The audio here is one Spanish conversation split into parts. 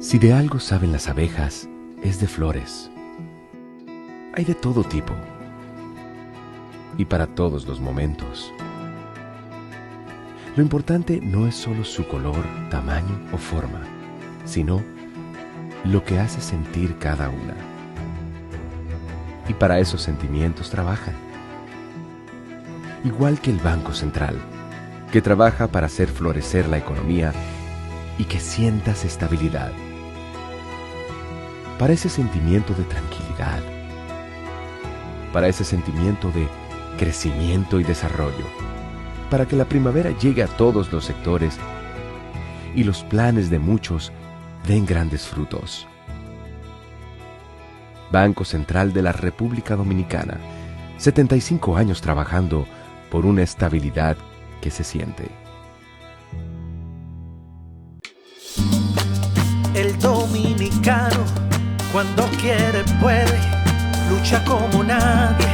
Si de algo saben las abejas, es de flores. Hay de todo tipo y para todos los momentos. Lo importante no es solo su color, tamaño o forma, sino lo que hace sentir cada una. Y para esos sentimientos trabajan. Igual que el Banco Central, que trabaja para hacer florecer la economía y que sientas estabilidad. Para ese sentimiento de tranquilidad, para ese sentimiento de crecimiento y desarrollo, para que la primavera llegue a todos los sectores y los planes de muchos den grandes frutos. Banco Central de la República Dominicana, 75 años trabajando por una estabilidad que se siente. El dominicano, cuando quiere puede, lucha como nadie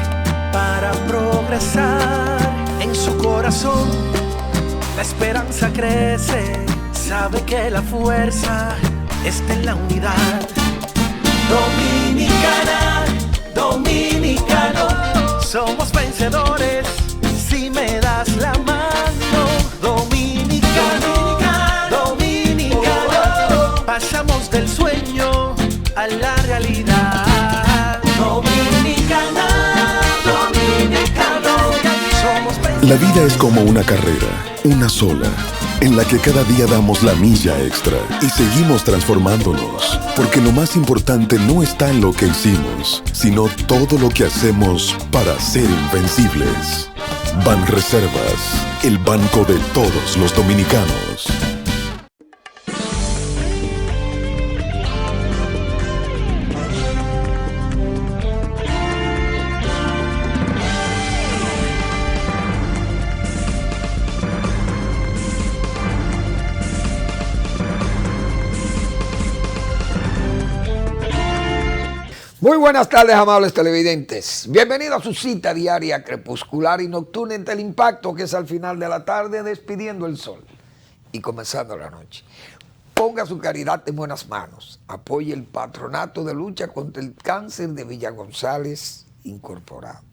para progresar. En su corazón la esperanza crece, sabe que la fuerza está en la unidad. Dominicana, dominicano, somos vencedores si me das la mano. Dominicano, dominicano, pasamos del sueño a la realidad. Dominicana, dominicano, somos vencedores. La vida es como una carrera, una sola, en la que cada día damos la milla extra y seguimos transformándonos, porque lo más importante no está en lo que hicimos, sino todo lo que hacemos para ser invencibles. Banreservas, el banco de todos los dominicanos. Muy buenas tardes, amables televidentes. Bienvenidos a su cita diaria crepuscular y nocturna en Teleimpacto, que es al final de la tarde despidiendo el sol y comenzando la noche. Ponga su caridad en buenas manos. Apoye el Patronato de Lucha contra el Cáncer de Villa González Incorporado.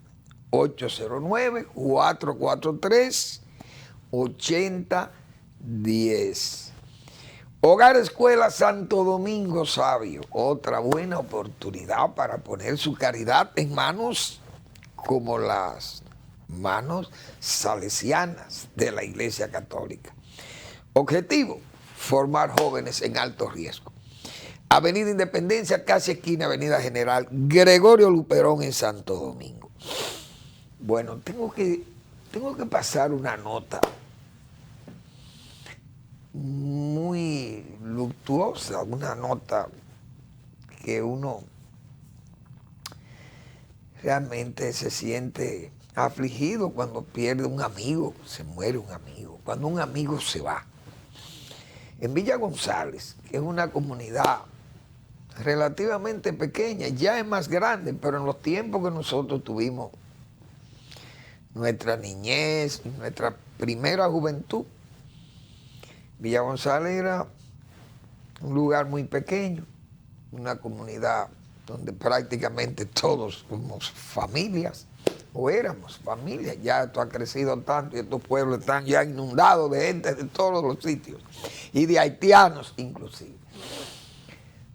809-443-8010. Hogar Escuela Santo Domingo Sabio, otra buena oportunidad para poner su caridad en manos como las manos salesianas de la Iglesia Católica. Objetivo, formar jóvenes en alto riesgo. Avenida Independencia, casi esquina Avenida General Gregorio Luperón en Santo Domingo. Bueno, tengo que pasar una nota muy luctuosa, una nota que uno realmente se siente afligido cuando pierde un amigo, se muere un amigo, cuando un amigo se va. En Villa González, que es una comunidad relativamente pequeña, ya es más grande, pero en los tiempos que nosotros tuvimos nuestra niñez, nuestra primera juventud, Villa González era un lugar muy pequeño, una comunidad donde prácticamente todos somos familias, o éramos familias. Ya esto ha crecido tanto y estos pueblos están ya inundados de gente de todos los sitios, y de haitianos inclusive.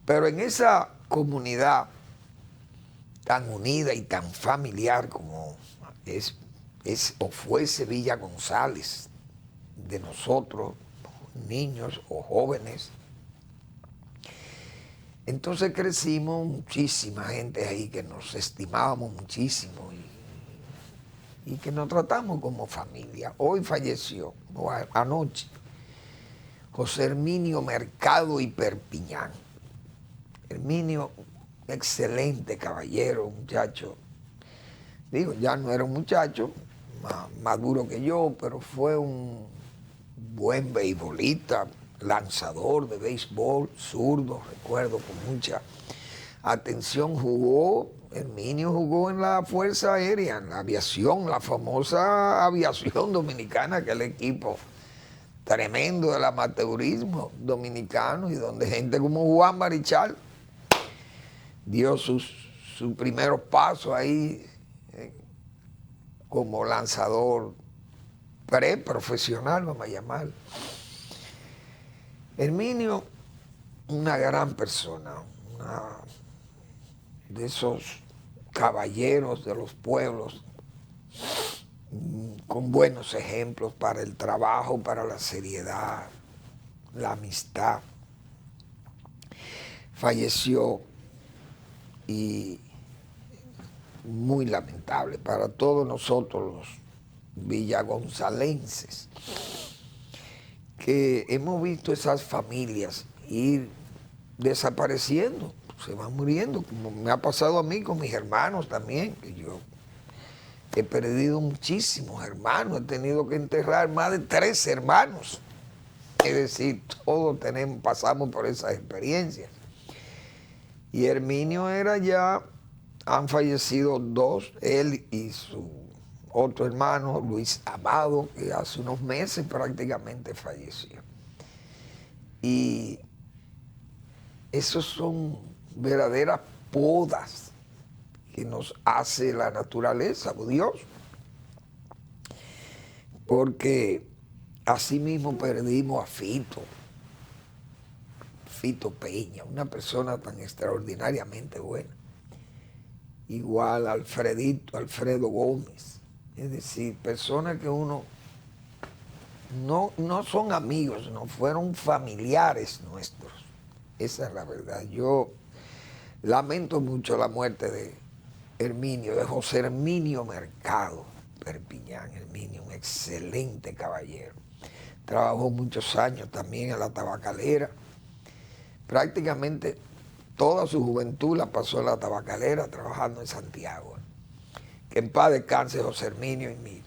Pero en esa comunidad tan unida y tan familiar como es o fuese Villa González, de nosotros, niños o jóvenes. Entonces crecimos muchísima gente ahí que nos estimábamos muchísimo y que nos tratamos como familia. Hoy falleció, anoche, José Herminio Mercado y Perpiñán. Herminio, excelente caballero, muchacho. Digo, ya no era un muchacho, más maduro que yo, pero fue un buen beisbolista, lanzador de béisbol, zurdo, recuerdo con mucha atención. Herminio jugó en la Fuerza Aérea, en la aviación, la famosa aviación dominicana, que el equipo tremendo del amateurismo dominicano y donde gente como Juan Marichal dio sus primeros pasos ahí como lanzador preprofesional, vamos a llamarlo. Herminio, una gran persona, de esos caballeros de los pueblos, con buenos ejemplos para el trabajo, para la seriedad, la amistad. Falleció y muy lamentable para todos nosotros los villagonzalenses, que hemos visto esas familias ir desapareciendo, se van muriendo, como me ha pasado a mí con mis hermanos también, que yo he perdido muchísimos hermanos, he tenido que enterrar más de 3 hermanos. Es decir, todos pasamos por esas experiencias. Y Herminio han fallecido 2, él y su otro hermano, Luis Amado, que hace unos meses prácticamente falleció. Y esos son verdaderas podas que nos hace la naturaleza o Dios. Porque así mismo perdimos a Fito Peña, una persona tan extraordinariamente buena. Igual Alfredo Gómez. Es decir, personas que uno no son amigos, no fueron familiares nuestros. Esa es la verdad. Yo lamento mucho la muerte de Herminio, de José Herminio Mercado, Perpiñán. Herminio, un excelente caballero. Trabajó muchos años también en la tabacalera. Prácticamente toda su juventud la pasó en la tabacalera trabajando en Santiago. Que en paz descanse José Herminio, y mi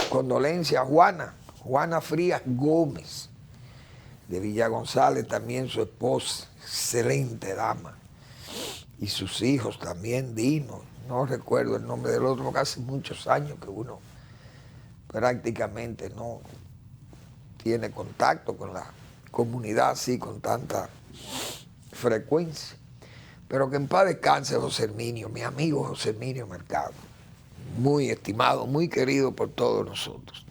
condolencia a Juana Frías Gómez, de Villa González, también su esposa, excelente dama, y sus hijos también, Dino, no recuerdo el nombre del otro, porque hace muchos años que uno prácticamente no tiene contacto con la comunidad así con tanta frecuencia. Pero que en paz descanse José Herminio, mi amigo José Herminio Mercado, muy estimado, muy querido por todos nosotros.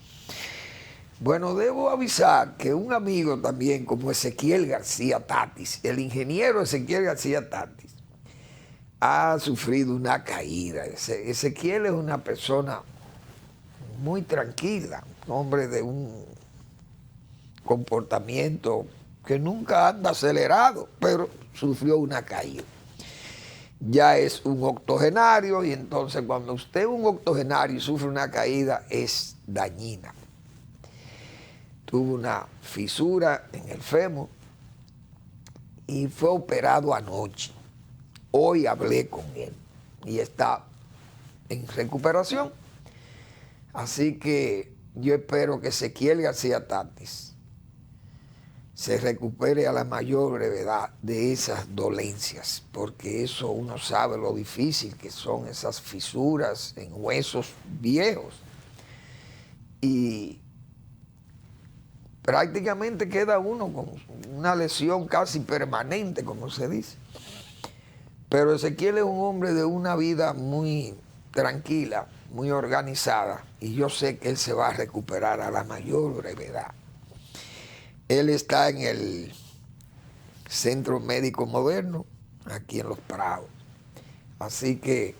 Bueno, debo avisar que un amigo también como Ezequiel García Tatis, el ingeniero Ezequiel García Tatis, ha sufrido una caída. Ezequiel es una persona muy tranquila, un hombre de un comportamiento que nunca anda acelerado, pero sufrió una caída. Ya es un octogenario y entonces cuando usted es un octogenario y sufre una caída es dañina. Tuvo una fisura en el fémur y fue operado anoche. Hoy hablé con él y está en recuperación. Así que yo espero que Ezequiel García Tatis se recupere a la mayor brevedad de esas dolencias, porque eso uno sabe lo difícil que son esas fisuras en huesos viejos. Y prácticamente queda uno con una lesión casi permanente, como se dice. Pero Ezequiel es un hombre de una vida muy tranquila, muy organizada, y yo sé que él se va a recuperar a la mayor brevedad. Él está en el Centro Médico Moderno, aquí en Los Prados. Así que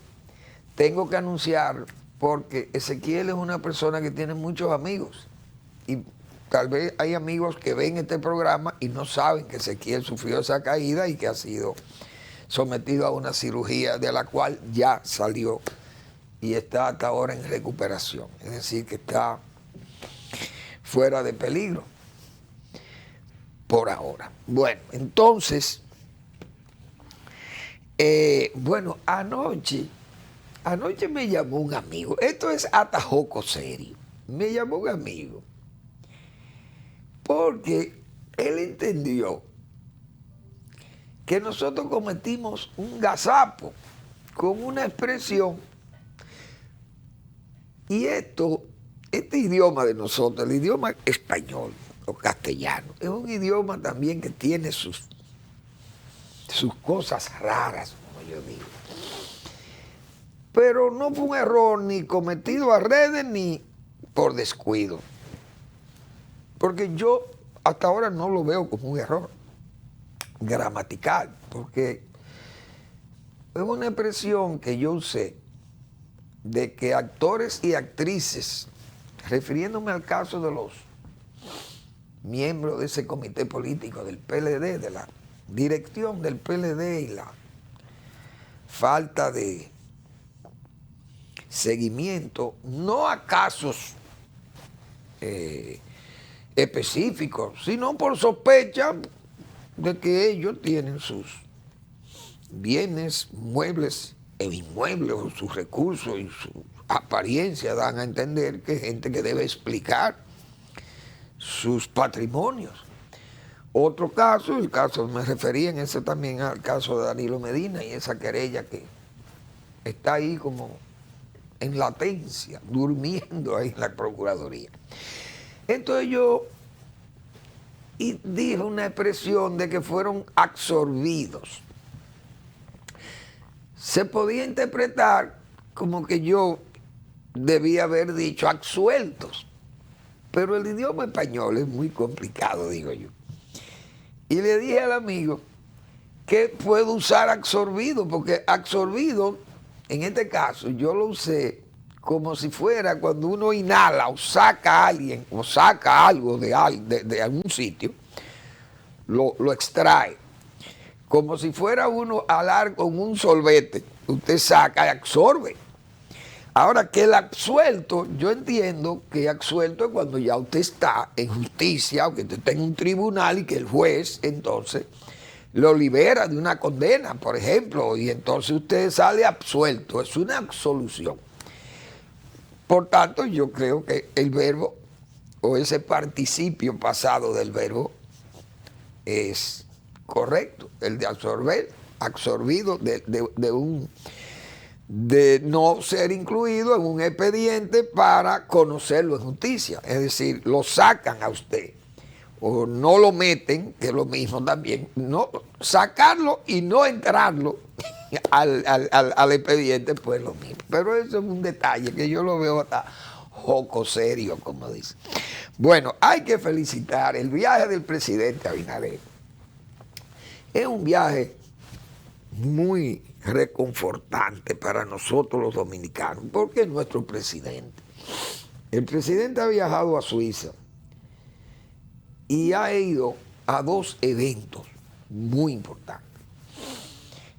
tengo que anunciar, porque Ezequiel es una persona que tiene muchos amigos. Y tal vez hay amigos que ven este programa y no saben que Ezequiel sufrió esa caída y que ha sido sometido a una cirugía de la cual ya salió y está hasta ahora en recuperación. Es decir, que está fuera de peligro por ahora. Bueno, entonces, anoche me llamó un amigo. Esto es atajoco serio. Me llamó un amigo porque él entendió que nosotros cometimos un gazapo con una expresión, y este idioma de nosotros, el idioma español, o castellano. Es un idioma también que tiene sus cosas raras, como yo digo. Pero no fue un error ni cometido a redes ni por descuido. Porque yo hasta ahora no lo veo como un error gramatical, porque es una expresión que yo usé de que actores y actrices, refiriéndome al caso de los miembros de ese comité político del PLD, de la dirección del PLD y la falta de seguimiento, no a casos específicos, sino por sospecha de que ellos tienen sus bienes, muebles e inmuebles, o sus recursos y su apariencia dan a entender que hay gente que debe explicar sus patrimonios. Otro caso, el caso, me refería en ese también al caso de Danilo Medina y esa querella que está ahí como en latencia, durmiendo ahí en la Procuraduría. Entonces yo dije una expresión de que fueron absorbidos. Se podía interpretar como que yo debía haber dicho absueltos, pero el idioma español es muy complicado, digo yo. Y le dije al amigo que puedo usar absorbido, porque absorbido, en este caso, yo lo usé como si fuera cuando uno inhala o saca a alguien o saca algo de algún sitio, lo extrae. Como si fuera uno a alar con un solvete, usted saca y absorbe. Ahora, que el absuelto, yo entiendo que absuelto es cuando ya usted está en justicia, o que usted está en un tribunal y que el juez entonces lo libera de una condena, por ejemplo, y entonces usted sale absuelto, es una absolución. Por tanto, yo creo que el verbo, o ese participio pasado del verbo, es correcto, el de absorber, absorbido de no ser incluido en un expediente para conocerlo en justicia. Es decir, lo sacan a usted, o no lo meten, que es lo mismo también, no sacarlo y no entrarlo al expediente, pues lo mismo. Pero eso es un detalle que yo lo veo hasta joco serio, como dice. Bueno, hay que felicitar el viaje del presidente Abinader. Es un viaje muy reconfortante para nosotros los dominicanos, porque es nuestro presidente. El presidente ha viajado a Suiza y ha ido a 2 eventos muy importantes.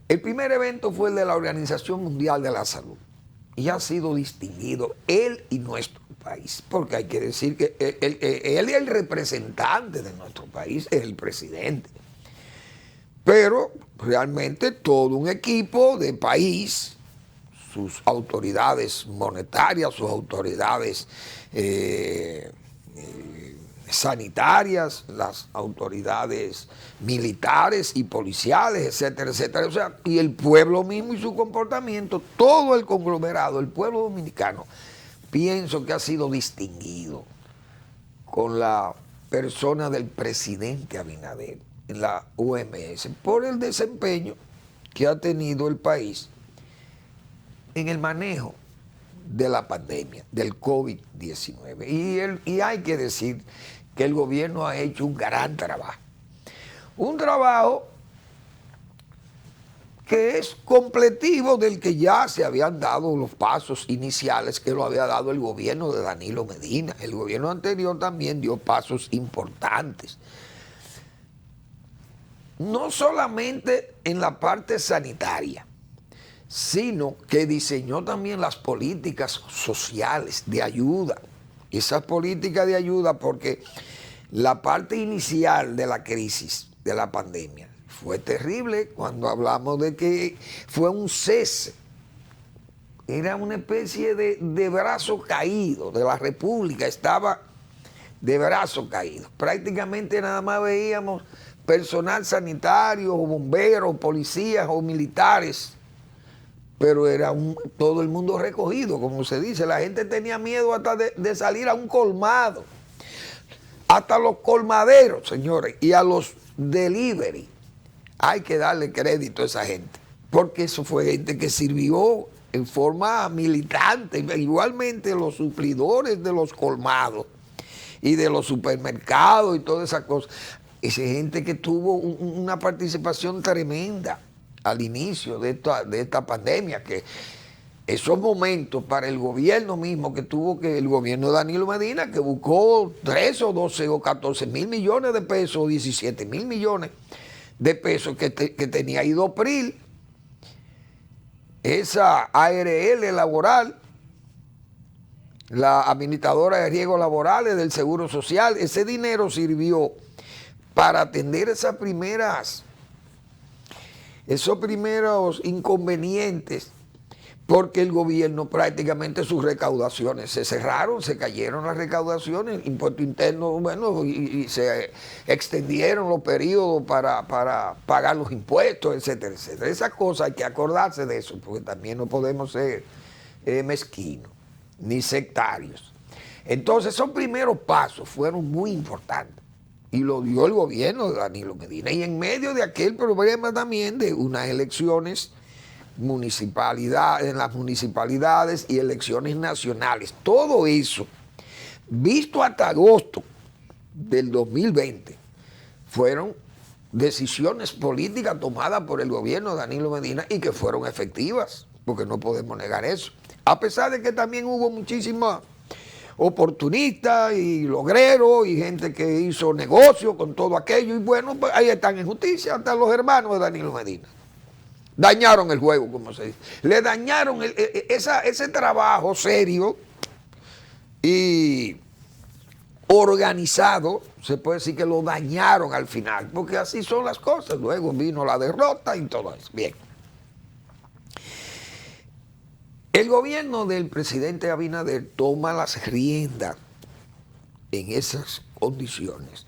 El primer evento fue el de la Organización Mundial de la Salud y ha sido distinguido él y nuestro país, porque hay que decir que él es el representante de nuestro país, es el presidente. Pero realmente todo un equipo de país, sus autoridades monetarias, sus autoridades sanitarias, las autoridades militares y policiales, etcétera, etcétera. O sea, y el pueblo mismo y su comportamiento, todo el conglomerado, el pueblo dominicano, pienso que ha sido distinguido con la persona del presidente Abinader en la OMS por el desempeño que ha tenido el país en el manejo de la pandemia, del COVID-19. Y hay que decir que el gobierno ha hecho un gran trabajo. Un trabajo que es completivo del que ya se habían dado los pasos iniciales que lo había dado el gobierno de Danilo Medina. El gobierno anterior también dio pasos importantes. No solamente en la parte sanitaria, sino que diseñó también las políticas sociales de ayuda. Esas políticas de ayuda, porque la parte inicial de la crisis, de la pandemia, fue terrible cuando hablamos de que fue un cese. Era una especie de brazo caído de la República, estaba de brazo caído. Prácticamente nada más veíamos personal sanitario, o bomberos, policías o militares, pero era todo el mundo recogido, como se dice. La gente tenía miedo hasta de salir a un colmado. hasta los colmaderos, señores, y a los delivery. Hay que darle crédito a esa gente, porque eso fue gente que sirvió en forma militante, igualmente los suplidores de los colmados y de los supermercados y todas esas cosas. Esa gente que tuvo una participación tremenda al inicio de esta pandemia, que esos momentos para el gobierno mismo que tuvo que el gobierno de Danilo Medina, que buscó 13 o 12 o 14 mil millones de pesos, 17 mil millones de pesos que tenía Idopril, esa ARL laboral, la administradora de riesgos laborales del Seguro Social, ese dinero sirvió para atender esos primeros inconvenientes, porque el gobierno prácticamente sus recaudaciones se cerraron, se cayeron las recaudaciones, impuesto interno, bueno, y se extendieron los periodos para pagar los impuestos, etcétera, etcétera. Esas cosas hay que acordarse de eso, porque también no podemos ser mezquinos ni sectarios. Entonces, esos primeros pasos fueron muy importantes y lo dio el gobierno de Danilo Medina, y en medio de aquel problema también de unas elecciones en las municipalidades y elecciones nacionales. Todo eso, visto hasta agosto del 2020, fueron decisiones políticas tomadas por el gobierno de Danilo Medina y que fueron efectivas, porque no podemos negar eso. A pesar de que también hubo muchísimas oportunistas y logreros y gente que hizo negocio con todo aquello, y bueno, pues ahí están en justicia hasta los hermanos de Danilo Medina. Dañaron el juego, como se dice. Le dañaron ese trabajo serio y organizado, se puede decir que lo dañaron al final, porque así son las cosas. Luego vino la derrota y todo eso. Bien. El gobierno del presidente Abinader toma las riendas en esas condiciones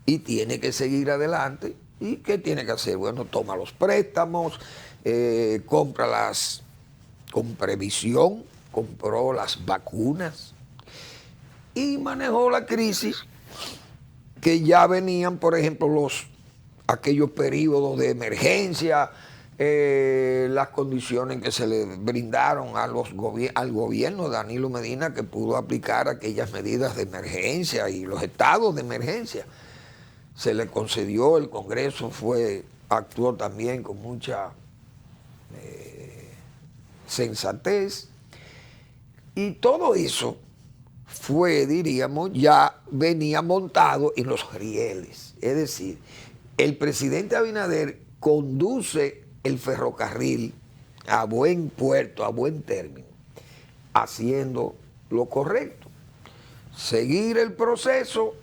y tiene que seguir adelante. ¿Y qué tiene que hacer? Bueno, toma los préstamos, cómpralas con previsión, compró las vacunas y manejó la crisis que ya venían, por ejemplo, aquellos periodos de emergencia, las condiciones que se le brindaron al gobierno de Danilo Medina, que pudo aplicar aquellas medidas de emergencia y los estados de emergencia. Se le concedió, el Congreso actuó también con mucha sensatez, y todo eso diríamos, ya venía montado en los rieles. Es decir, el presidente Abinader conduce el ferrocarril a buen puerto, a buen término, haciendo lo correcto, seguir el proceso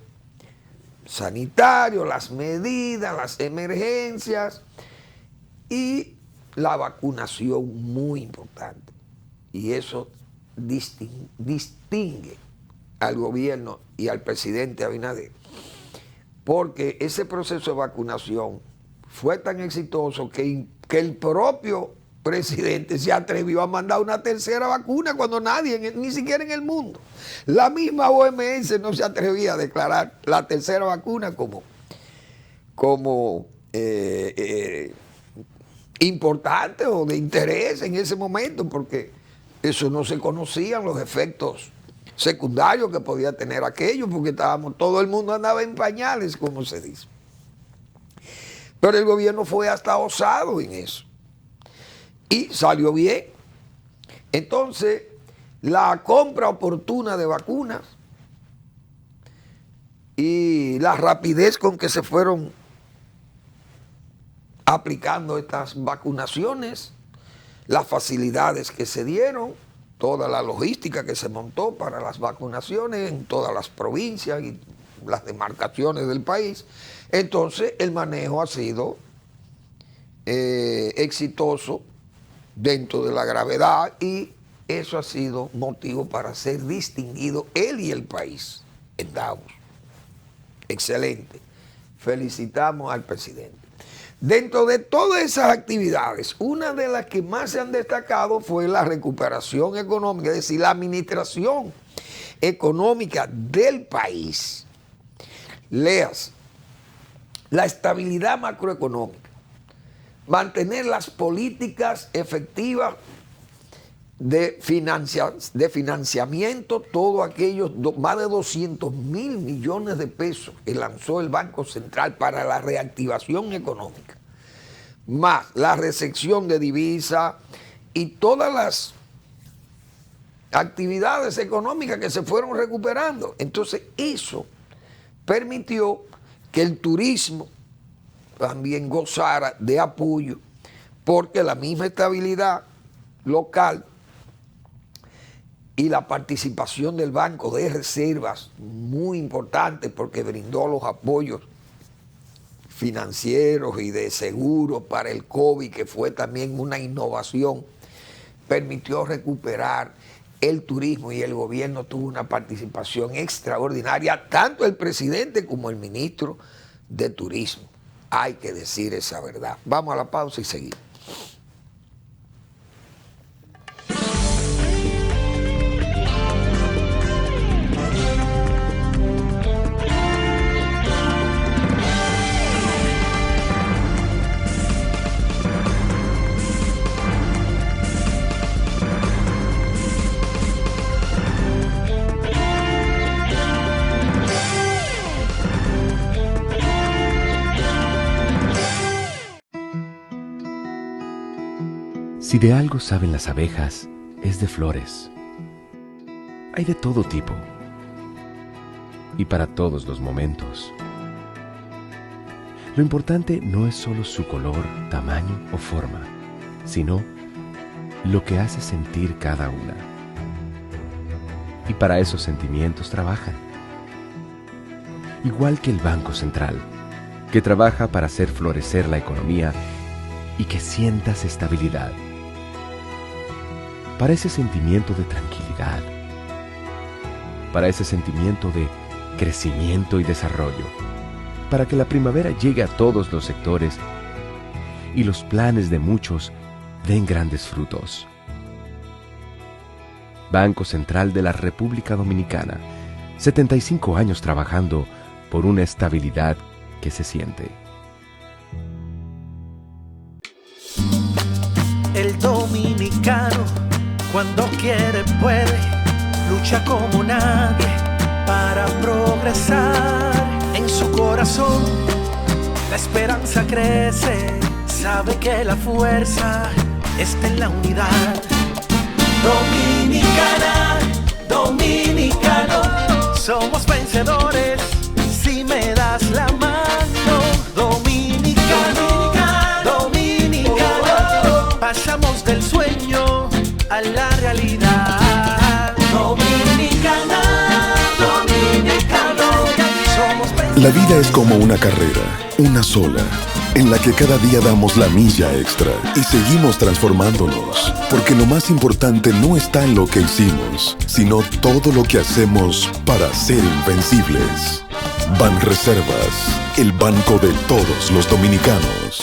sanitario, las medidas, las emergencias y la vacunación, muy importante. Y eso distingue al gobierno y al presidente Abinader, porque ese proceso de vacunación fue tan exitoso que el propio presidente se atrevió a mandar una tercera vacuna cuando nadie, ni siquiera en el mundo. La misma OMS no se atrevía a declarar la tercera vacuna como importante o de interés en ese momento, porque eso no se conocían los efectos secundarios que podía tener aquello, porque todo el mundo andaba en pañales, como se dice. Pero el gobierno fue hasta osado en eso y salió bien. Entonces, la compra oportuna de vacunas y la rapidez con que se fueron aplicando estas vacunaciones, las facilidades que se dieron, toda la logística que se montó para las vacunaciones en todas las provincias y las demarcaciones del país. Entonces, el manejo ha sido exitoso dentro de la gravedad, y eso ha sido motivo para ser distinguido él y el país en Davos. Excelente. Felicitamos al presidente. Dentro de todas esas actividades, una de las que más se han destacado fue la recuperación económica, es decir, la administración económica del país. Léase, la estabilidad macroeconómica, mantener las políticas efectivas de financiamiento, todos aquellos más de 200 mil millones de pesos que lanzó el Banco Central para la reactivación económica, más la recepción de divisas y todas las actividades económicas que se fueron recuperando. Entonces eso permitió que el turismo también gozara de apoyo, porque la misma estabilidad local y la participación del Banco de Reservas, muy importante porque brindó los apoyos financieros y de seguro para el COVID, que fue también una innovación, permitió recuperar el turismo y el gobierno tuvo una participación extraordinaria, tanto el presidente como el ministro de Turismo. Hay que decir esa verdad. Vamos a la pausa y seguimos. Si de algo saben las abejas, es de flores. Hay de todo tipo y para todos los momentos. Lo importante no es solo su color, tamaño o forma, sino lo que hace sentir cada una. Y para esos sentimientos trabajan. Igual que el Banco Central, que trabaja para hacer florecer la economía y que sientas estabilidad. Para ese sentimiento de tranquilidad, para ese sentimiento de crecimiento y desarrollo, para que la primavera llegue a todos los sectores y los planes de muchos den grandes frutos. Banco Central de la República Dominicana, 75 años trabajando por una estabilidad que se siente. El dominicano, cuando quiere puede, lucha como nadie para progresar. En su corazón la esperanza crece, sabe que la fuerza está en la unidad. Dominicana, dominicano, somos vencedores si me das la mano. Dominicano, dominicano, pasamos del sueño a la realidad. Dominicana, dominicano, somos vencedores. La vida es como una carrera, una sola, en la que cada día damos la milla extra y seguimos transformándonos, porque lo más importante no está en lo que hicimos, sino todo lo que hacemos para ser invencibles. Banreservas, el banco de todos los dominicanos.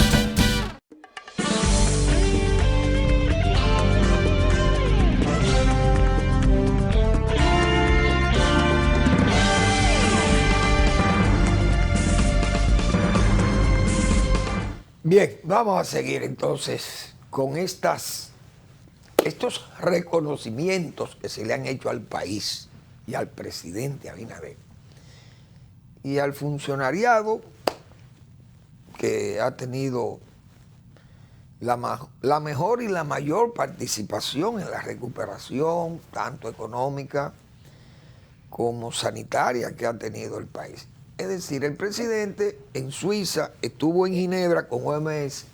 Bien, vamos a seguir entonces con estos reconocimientos que se le han hecho al país y al presidente Abinader y al funcionariado que ha tenido la mejor y la mayor participación en la recuperación, tanto económica como sanitaria, que ha tenido el país. Es decir, el presidente en Suiza estuvo en Ginebra con OMS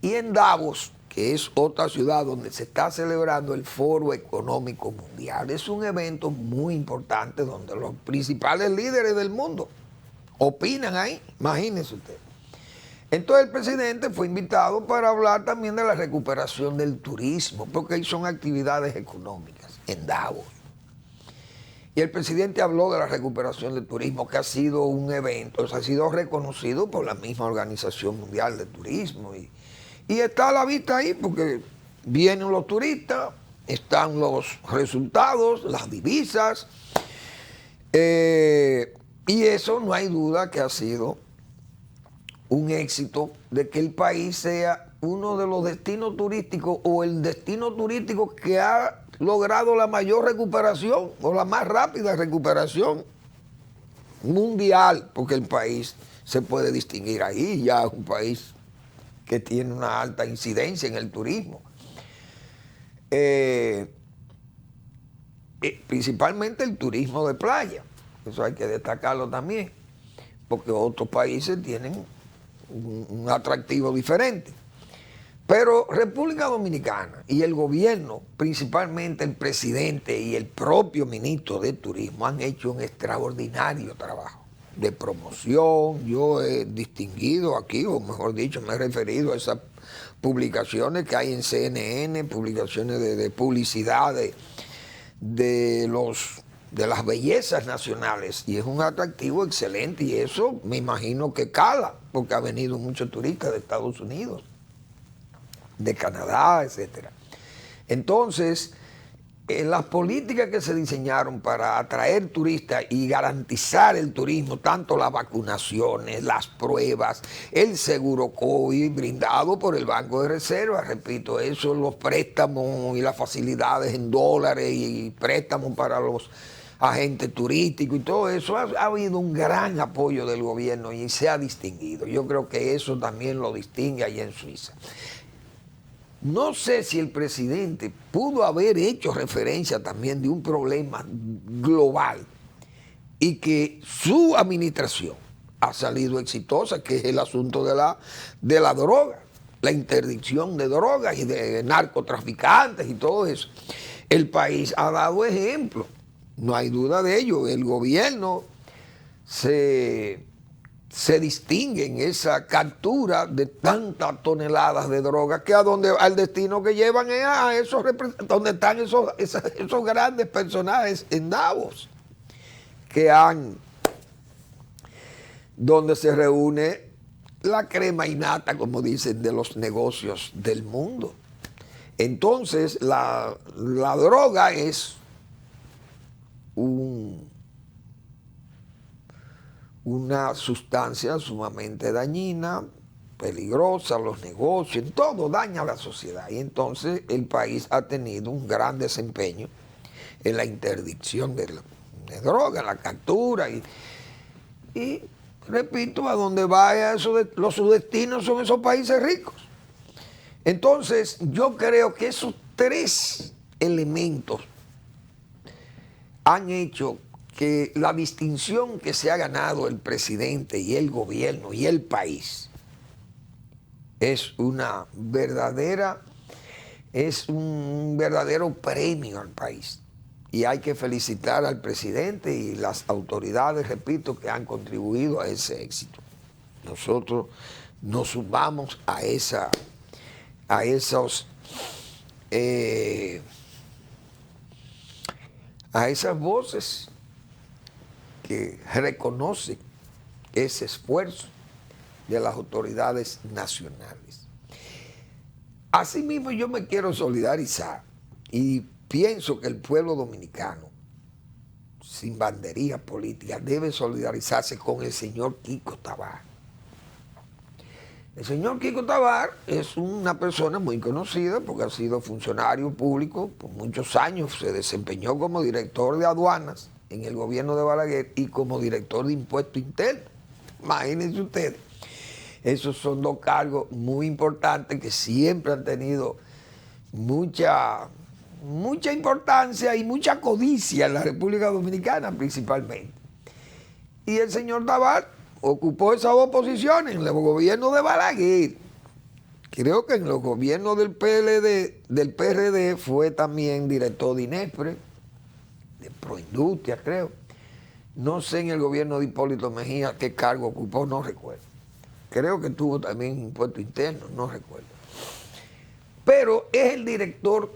y en Davos, que es otra ciudad donde se está celebrando el Foro Económico Mundial. Es un evento muy importante donde los principales líderes del mundo opinan ahí, imagínense usted. Entonces el presidente fue invitado para hablar también de la recuperación del turismo, porque ahí son actividades económicas en Davos. Y el presidente habló de la recuperación del turismo, que ha sido un evento, o sea, ha sido reconocido por la misma Organización Mundial de Turismo. Y está a la vista ahí, porque vienen los turistas, están los resultados, las divisas, Y eso no hay duda que ha sido un éxito de que el país sea uno de los destinos turísticos o el destino turístico que ha logrado la mayor recuperación o la más rápida recuperación mundial, porque el país se puede distinguir ahí, ya es un país que tiene una alta incidencia en el turismo. Principalmente el turismo de playa, eso hay que destacarlo también, porque otros países tienen un atractivo diferente. Pero República Dominicana y el gobierno, principalmente el presidente y el propio ministro de Turismo, han hecho un extraordinario trabajo de promoción. Yo he distinguido aquí, o mejor dicho, me he referido a esas publicaciones que hay en CNN, publicaciones de publicidad de las bellezas nacionales, y es un atractivo excelente, y eso me imagino que cala, porque ha venido muchos turistas de Estados Unidos, de Canadá, etcétera. Entonces, las políticas que se diseñaron para atraer turistas y garantizar el turismo, tanto las vacunaciones, las pruebas, el seguro COVID brindado por el Banco de Reserva, repito, eso, los préstamos y las facilidades en dólares y préstamos para los agentes turísticos y todo eso, ha habido un gran apoyo del gobierno y se ha distinguido. Yo creo que eso también lo distingue allá en Suiza. No sé si el presidente pudo haber hecho referencia también de un problema global y que su administración ha salido exitosa, que es el asunto de la droga, la interdicción de drogas y de narcotraficantes y todo eso. El país ha dado ejemplo, no hay duda de ello. El gobierno se distingue en esa captura de tantas toneladas de droga, que al destino que llevan es a esos donde están esos grandes personajes en Davos, donde se reúne la crema innata, como dicen, de los negocios del mundo. Entonces, la droga es una sustancia sumamente dañina, peligrosa, los negocios, en todo daña a la sociedad. Y entonces el país ha tenido un gran desempeño en la interdicción de droga, en la captura. Y repito, a donde vaya sus destinos son esos países ricos. Entonces yo creo que esos tres elementos han hecho que la distinción que se ha ganado el presidente y el gobierno y el país es un verdadero premio al país. Y hay que felicitar al presidente y las autoridades, repito, que han contribuido a ese éxito. Nosotros nos sumamos a esas voces que reconocen ese esfuerzo de las autoridades nacionales. Asimismo, yo me quiero solidarizar y pienso que el pueblo dominicano, sin bandería política, debe solidarizarse con el señor Kiko Tabar. El señor Kiko Tabar es una persona muy conocida porque ha sido funcionario público por muchos años, se desempeñó como director de aduanas en el gobierno de Balaguer y como director de impuesto interno. Imagínense ustedes. Esos son dos cargos muy importantes que siempre han tenido mucha importancia y mucha codicia en la República Dominicana principalmente. Y el señor Tabar ocupó esas dos posiciones en el gobierno de Balaguer. Creo que en los gobiernos del PRD fue también director de INESPRE, de Proindustria, creo. No sé en el gobierno de Hipólito Mejía qué cargo ocupó, no recuerdo. Creo que tuvo también impuesto interno, no recuerdo. Pero es el director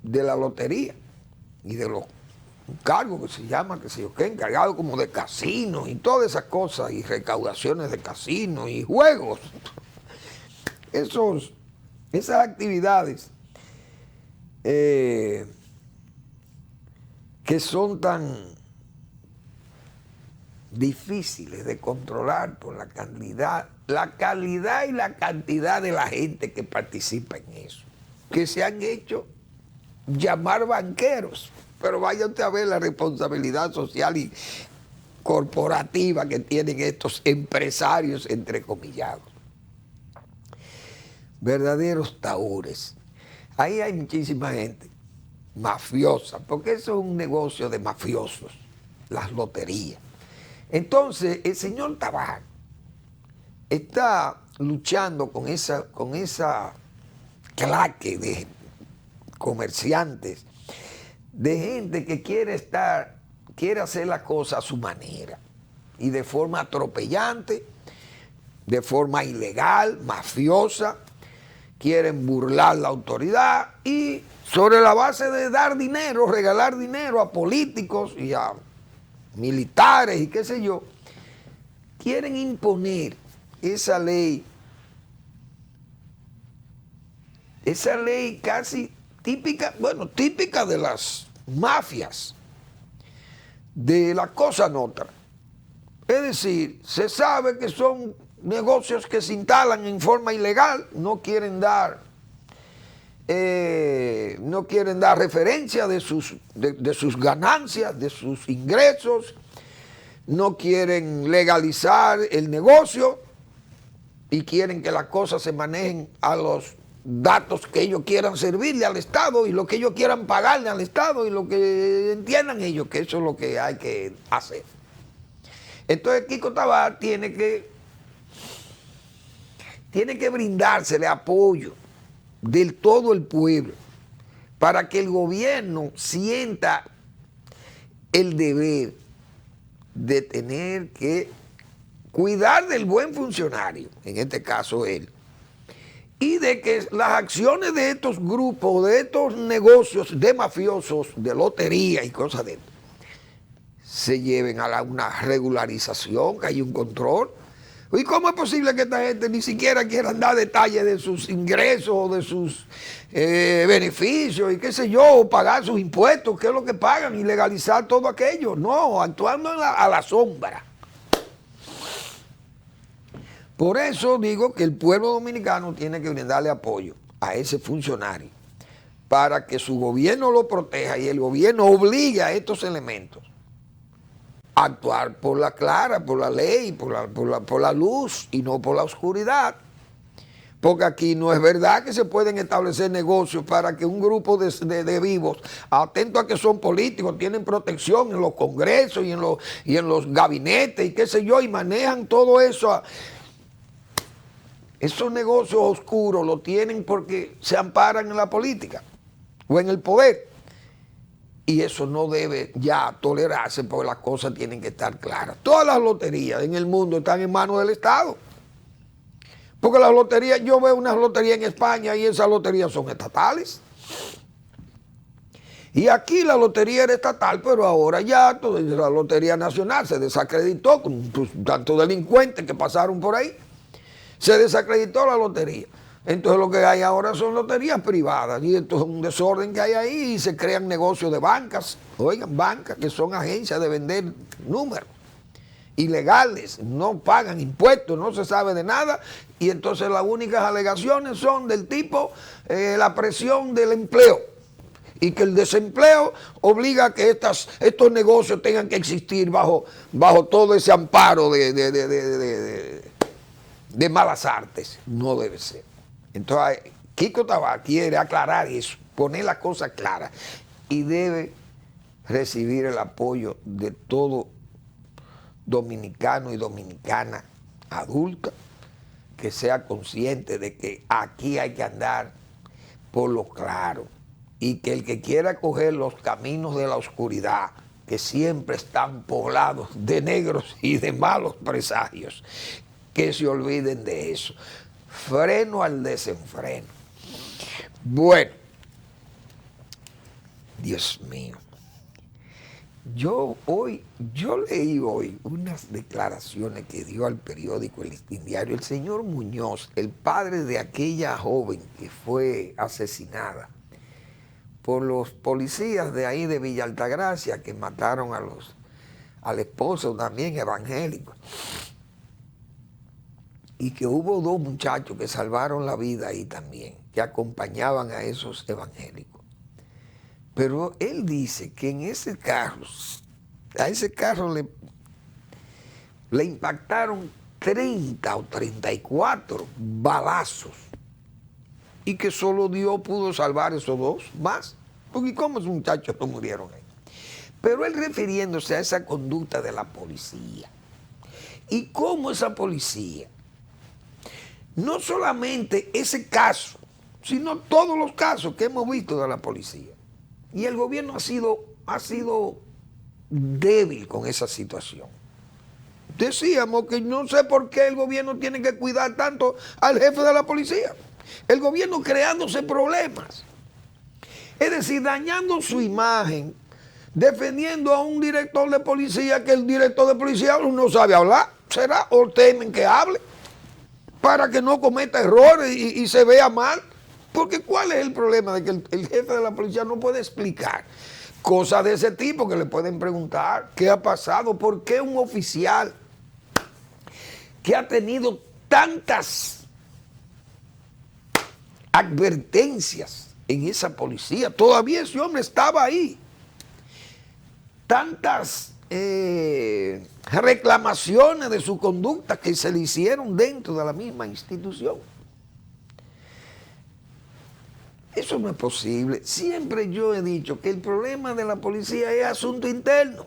de la lotería y de los cargos que se llama, que sé yo qué, encargado como de casinos y todas esas cosas, y recaudaciones de casinos y juegos. Esas actividades que son tan difíciles de controlar por la calidad y la cantidad de la gente que participa en eso, que se han hecho llamar banqueros, pero vaya usted a ver la responsabilidad social y corporativa que tienen estos empresarios entrecomillados. Verdaderos tahúres. Ahí hay muchísima gente mafiosa, porque eso es un negocio de mafiosos, las loterías. Entonces, el señor Tabar está luchando con esa claque de comerciantes, de gente que quiere hacer la cosa a su manera y de forma atropellante, de forma ilegal, mafiosa. Quieren burlar la autoridad y sobre la base de dar dinero, regalar dinero a políticos y a militares y qué sé yo, quieren imponer esa ley casi típica, típica de las mafias, de la cosa nostra. Es decir, se sabe que son negocios que se instalan en forma ilegal, no quieren dar referencia de sus ganancias, de sus ingresos, no quieren legalizar el negocio y quieren que las cosas se manejen a los datos que ellos quieran servirle al Estado y lo que ellos quieran pagarle al Estado y lo que entiendan ellos que eso es lo que hay que hacer. Entonces Kiko Tabar tiene que brindársele apoyo del todo el pueblo para que el gobierno sienta el deber de tener que cuidar del buen funcionario, en este caso él, y de que las acciones de estos grupos, de estos negocios de mafiosos, de lotería y cosas de esto, se lleven a una regularización, que haya un control. ¿Y cómo es posible que esta gente ni siquiera quiera dar detalles de sus ingresos o de sus beneficios y qué sé yo, o pagar sus impuestos, qué es lo que pagan y legalizar todo aquello? No, actuando a la sombra. Por eso digo que el pueblo dominicano tiene que brindarle apoyo a ese funcionario para que su gobierno lo proteja y el gobierno obligue a estos elementos a actuar por la clara, por la ley, por la luz y no por la oscuridad. Porque aquí no es verdad que se pueden establecer negocios para que un grupo de vivos, atento a que son políticos, tienen protección en los congresos y en los gabinetes y qué sé yo, y manejan todo eso. Esos negocios oscuros lo tienen porque se amparan en la política o en el poder. Y eso no debe ya tolerarse porque las cosas tienen que estar claras. Todas las loterías en el mundo están en manos del Estado. Porque las loterías, yo veo unas loterías en España y esas loterías son estatales. Y aquí la lotería era estatal, pero ahora ya la Lotería Nacional se desacreditó con tantos delincuentes que pasaron por ahí. Se desacreditó la lotería. Entonces lo que hay ahora son loterías privadas y esto es un desorden que hay ahí y se crean negocios de bancas, oigan, bancas que son agencias de vender números ilegales, no pagan impuestos, no se sabe de nada y entonces las únicas alegaciones son del tipo la presión del empleo y que el desempleo obliga a que estos negocios tengan que existir bajo todo ese amparo de malas artes. No debe ser. Entonces, Kiko Tabar quiere aclarar eso, poner las cosas claras y debe recibir el apoyo de todo dominicano y dominicana adulta que sea consciente de que aquí hay que andar por lo claro y que el que quiera coger los caminos de la oscuridad, que siempre están poblados de negros y de malos presagios, que se olviden de eso. Freno al desenfreno. Bueno, Dios mío, yo leí hoy unas declaraciones que dio al periódico El Listín Diario el señor Muñoz, el padre de aquella joven que fue asesinada por los policías de ahí de Villa Altagracia que mataron al esposo también evangélico, y que hubo 2 muchachos que salvaron la vida ahí también, que acompañaban a esos evangélicos. Pero él dice que en ese carro, a ese carro le impactaron 30 o 34 balazos, y que solo Dios pudo salvar esos 2 más, porque ¿cómo esos muchachos no murieron ahí? Pero él refiriéndose a esa conducta de la policía, y cómo esa policía, no solamente ese caso, sino todos los casos que hemos visto de la policía, y el gobierno ha sido débil con esa situación. Decíamos que no sé por qué el gobierno tiene que cuidar tanto al jefe de la policía. El gobierno creándose problemas. Es decir, dañando su imagen, defendiendo a un director de policía que el director de policía no sabe hablar. ¿Será? O temen que hable para que no cometa errores y se vea mal. Porque ¿cuál es el problema de que el jefe de la policía no puede explicar cosas de ese tipo que le pueden preguntar? ¿Qué ha pasado? ¿Por qué un oficial que ha tenido tantas advertencias en esa policía, todavía ese hombre estaba ahí? Tantas reclamaciones de su conducta que se le hicieron dentro de la misma institución. Eso no es posible. Siempre yo he dicho que el problema de la policía es asunto interno.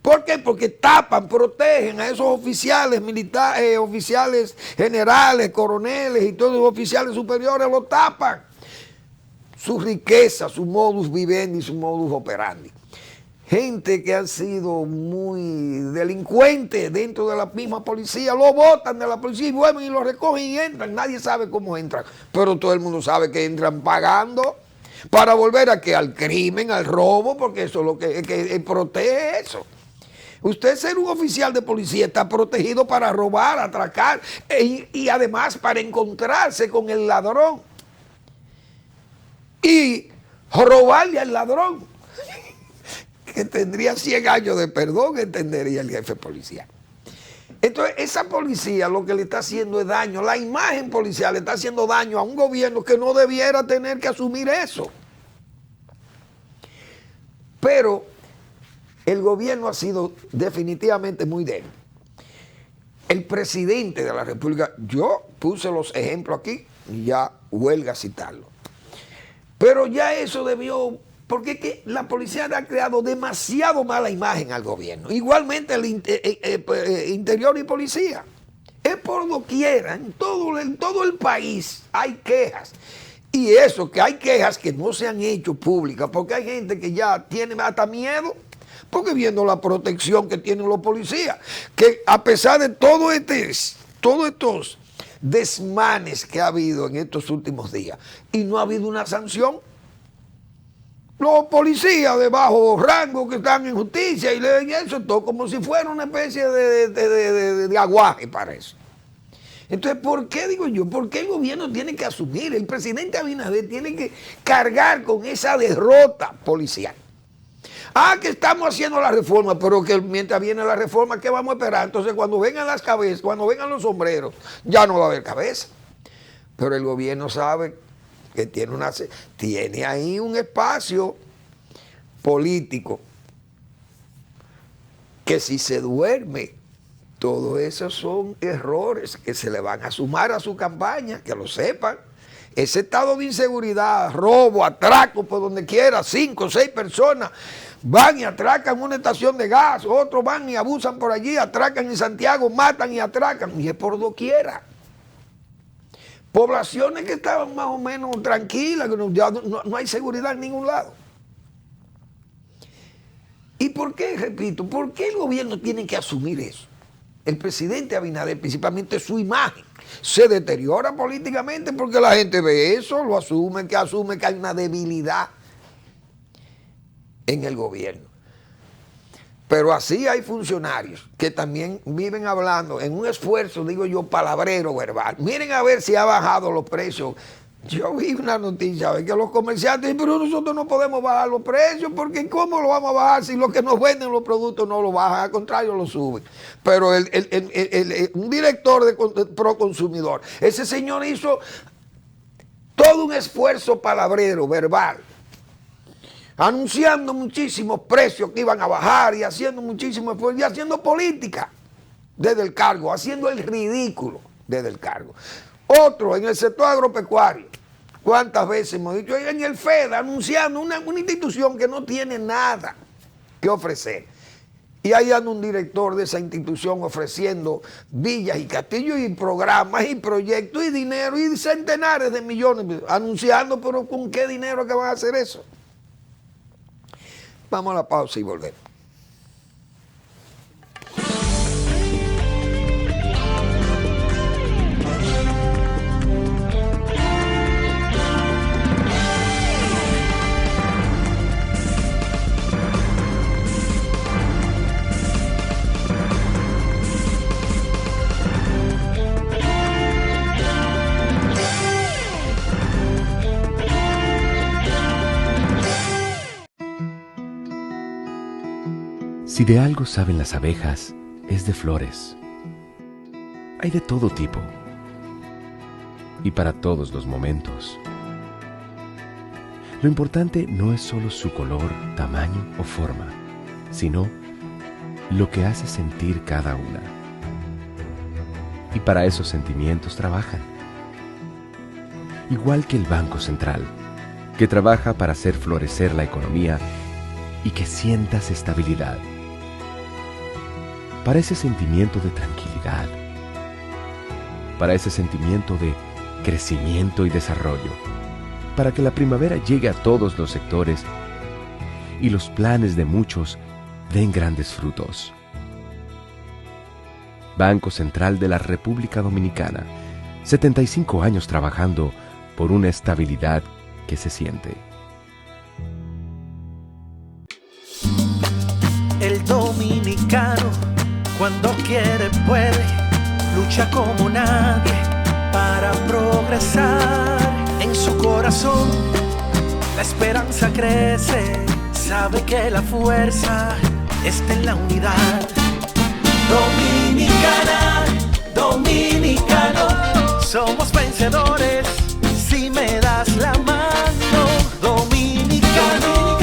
¿Por qué? Porque tapan, protegen a esos oficiales militares, oficiales generales, coroneles y todos los oficiales superiores, lo tapan. Su riqueza, su modus vivendi, su modus operandi. Gente que han sido muy delincuentes dentro de la misma policía, lo botan de la policía y vuelven y lo recogen y entran. Nadie sabe cómo entran, pero todo el mundo sabe que entran pagando para volver al crimen, al robo, porque eso es lo que protege eso. Usted ser un oficial de policía está protegido para robar, atracar y además para encontrarse con el ladrón y robarle al ladrón, que tendría 100 años de perdón, entendería el jefe policial. Entonces, esa policía lo que le está haciendo es daño, la imagen policial le está haciendo daño a un gobierno que no debiera tener que asumir eso. Pero el gobierno ha sido definitivamente muy débil. El presidente de la República, yo puse los ejemplos aquí y ya huelga citarlo. Pero ya eso debió, porque es que la policía ha creado demasiado mala imagen al gobierno. Igualmente el interior y policía. Es por doquiera, en todo el país hay quejas. Y eso, que hay quejas que no se han hecho públicas, porque hay gente que ya tiene hasta miedo, porque viendo la protección que tienen los policías, que a pesar de todos estos desmanes que ha habido en estos últimos días, y no ha habido una sanción, los policías de bajo rango que están en justicia y leen eso todo como si fuera una especie de aguaje para eso. Entonces, ¿por qué digo yo? ¿Por qué el gobierno tiene que asumir? El presidente Abinader tiene que cargar con esa derrota policial. Que estamos haciendo la reforma, pero que mientras viene la reforma, ¿qué vamos a esperar? Entonces, cuando vengan las cabezas, cuando vengan los sombreros, ya no va a haber cabeza. Pero el gobierno sabe que tiene ahí un espacio político que si se duerme, todos esos son errores que se le van a sumar a su campaña, que lo sepan. Ese estado de inseguridad, robo, atraco por donde quiera, 5 o 6 personas van y atracan una estación de gas, otros van y abusan por allí, atracan en Santiago, matan y atracan, y es por doquiera. Poblaciones que estaban más o menos tranquilas, que no hay seguridad en ningún lado. ¿Y por qué, repito, por qué el gobierno tiene que asumir eso? El presidente Abinader, principalmente su imagen, se deteriora políticamente porque la gente ve eso, lo asume que hay una debilidad en el gobierno. Pero así hay funcionarios que también viven hablando en un esfuerzo, digo yo, palabrero verbal. Miren a ver si ha bajado los precios Yo vi una noticia de que los comerciantes dicen, pero nosotros no podemos bajar los precios, porque ¿cómo lo vamos a bajar si los que nos venden los productos no lo bajan? Al contrario, lo suben. Pero un director de Proconsumidor, ese señor hizo todo un esfuerzo palabrero, verbal, anunciando muchísimos precios que iban a bajar y haciendo muchísimo esfuerzo y haciendo política desde el cargo, haciendo el ridículo desde el cargo. Otro, en el sector agropecuario, ¿cuántas veces hemos dicho? En el FED, anunciando una institución que no tiene nada que ofrecer. Y ahí anda un director de esa institución ofreciendo villas y castillos y programas y proyectos y dinero y centenares de millones, anunciando, pero ¿con qué dinero que van a hacer eso? Vamos a la pausa y volvemos. Si de algo saben las abejas, es de flores. Hay de todo tipo y para todos los momentos. Lo importante no es solo su color, tamaño o forma, sino lo que hace sentir cada una. Y para esos sentimientos trabajan. Igual que el Banco Central, que trabaja para hacer florecer la economía y que sientas estabilidad. Para ese sentimiento de tranquilidad, para ese sentimiento de crecimiento y desarrollo, para que la primavera llegue a todos los sectores y los planes de muchos den grandes frutos. Banco Central de la República Dominicana, 75 años trabajando por una estabilidad que se siente. El dominicano, cuando quiere puede, lucha como nadie para progresar. En su corazón la esperanza crece, sabe que la fuerza está en la unidad. Dominicana, dominicano, somos vencedores si me das la mano. Dominicano,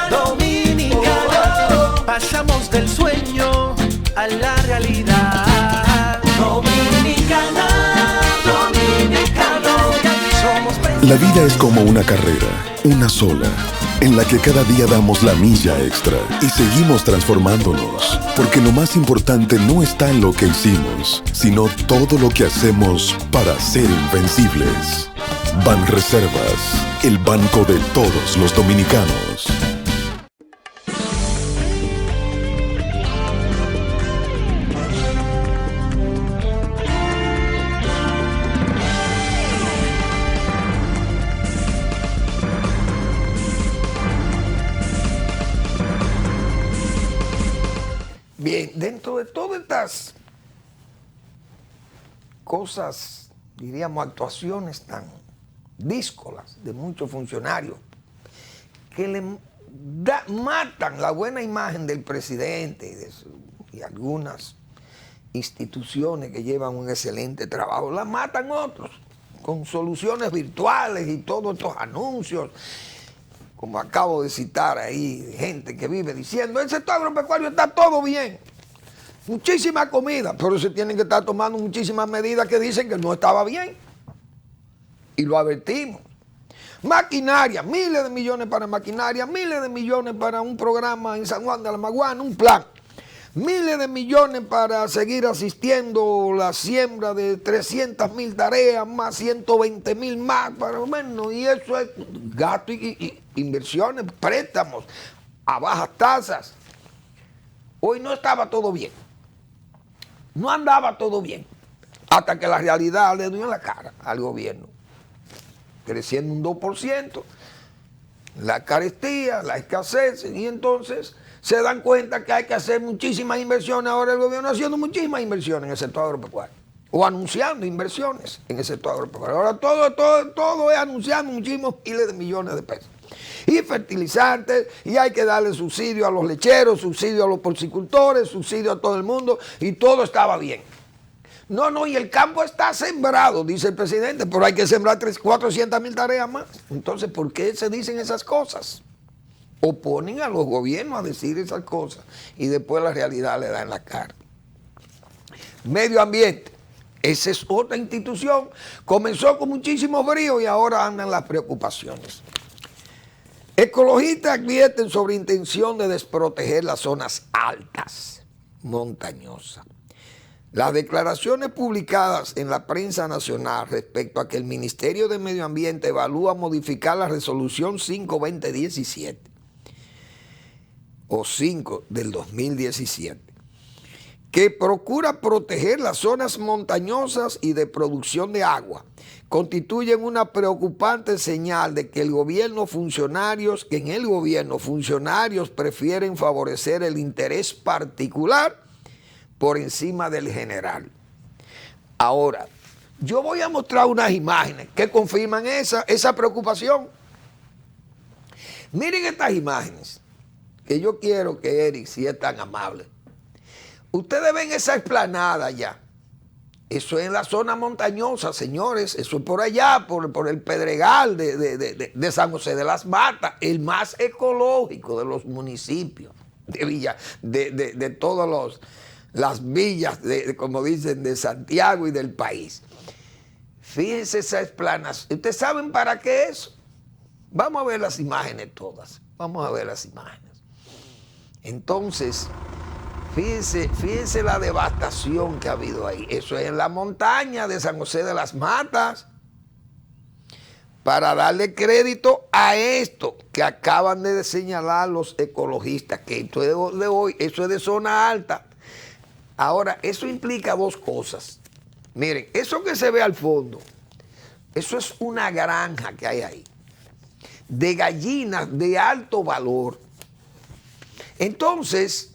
dominicano, pasamos del sueño a la realidad. Dominicana, dominicano, somos vencedores. La vida es como una carrera, una sola, en la que cada día damos la milla extra y seguimos transformándonos, porque lo más importante no está en lo que hicimos, sino todo lo que hacemos para ser invencibles. Banreservas, el banco de todos los dominicanos. Bien, dentro de todas estas cosas, diríamos, actuaciones tan díscolas de muchos funcionarios que matan la buena imagen del presidente y algunas instituciones que llevan un excelente trabajo, la matan otros con soluciones virtuales y todos estos anuncios, como acabo de citar ahí, gente que vive diciendo, el sector agropecuario está todo bien, muchísima comida, pero se tienen que estar tomando muchísimas medidas que dicen que no estaba bien. Y lo advertimos. Maquinaria, miles de millones para maquinaria, miles de millones para un programa en San Juan de la Maguana, un plan. Miles de millones para seguir asistiendo la siembra de 300.000 tareas, más 120.000 más, para menos, y eso es gasto y inversiones, préstamos a bajas tasas. Hoy no estaba todo bien, no andaba todo bien, hasta que la realidad le dio en la cara al gobierno, creciendo un 2%, la carestía, la escasez, y entonces se dan cuenta que hay que hacer muchísimas inversiones. Ahora el gobierno haciendo muchísimas inversiones en el sector agropecuario. o anunciando inversiones en el sector agropecuario. Ahora todo es anunciando muchísimos miles de millones de pesos. Y fertilizantes, y hay que darle subsidio a los lecheros, subsidio a los porcicultores, subsidio a todo el mundo, y todo estaba bien. No, y el campo está sembrado, dice el presidente, pero hay que sembrar 400,000 tareas más. Entonces, ¿por qué se dicen esas cosas? O ponen a los gobiernos a decir esas cosas y después la realidad le da en la cara. Medio ambiente, esa es otra institución, comenzó con muchísimo brío y ahora andan las preocupaciones. Ecologistas advierten sobre intención de desproteger las zonas altas, montañosas. Las declaraciones publicadas en la prensa nacional respecto a que el Ministerio de Medio Ambiente evalúa modificar la resolución 5/2017 o 5 del 2017, que procura proteger las zonas montañosas y de producción de agua, constituyen una preocupante señal de que en el gobierno funcionarios prefieren favorecer el interés particular por encima del general. Ahora, yo voy a mostrar unas imágenes que confirman esa preocupación. Miren estas imágenes, que yo quiero que Eric, si es tan amable, ustedes ven esa explanada allá. Eso es en la zona montañosa, señores. Eso es por allá, por el Pedregal de San José de las Matas, el más ecológico de los municipios, de todas las villas, como dicen, de Santiago y del país. Fíjense esas planas. ¿Ustedes saben para qué es? Vamos a ver las imágenes todas. Vamos a ver las imágenes. Entonces, fíjense la devastación que ha habido ahí. Eso es en la montaña de San José de las Matas. Para darle crédito a esto que acaban de señalar los ecologistas, que esto es de hoy, eso es de zona alta. Ahora, eso implica dos cosas. Miren, eso que se ve al fondo, eso es una granja que hay ahí, de gallinas de alto valor. Entonces,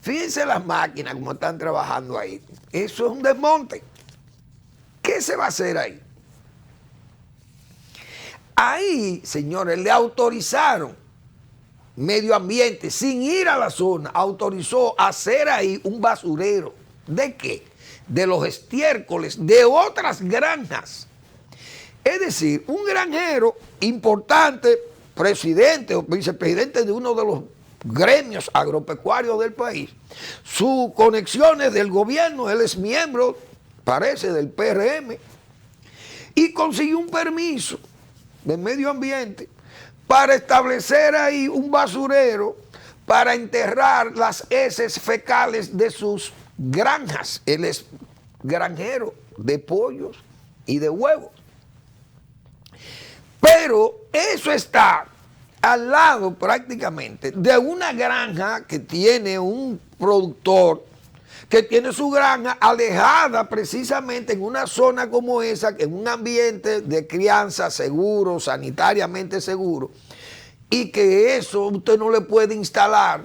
fíjense las máquinas como están trabajando ahí. Eso es un desmonte. ¿Qué se va a hacer ahí? Ahí, señores, le autorizaron Medio Ambiente, sin ir a la zona, autorizó hacer ahí un basurero. ¿De qué? De los estiércoles de otras granjas. Es decir, un granjero importante, presidente o vicepresidente de uno de los gremios agropecuarios del país, sus conexiones del gobierno, él es miembro, parece, del PRM, y consiguió un permiso de medio ambiente para establecer ahí un basurero para enterrar las heces fecales de sus granjas. Él es granjero de pollos y de huevos. Pero eso está al lado prácticamente de una granja que tiene un productor que tiene su granja alejada precisamente en una zona como esa, en un ambiente de crianza seguro, sanitariamente seguro, y que eso usted no le puede instalar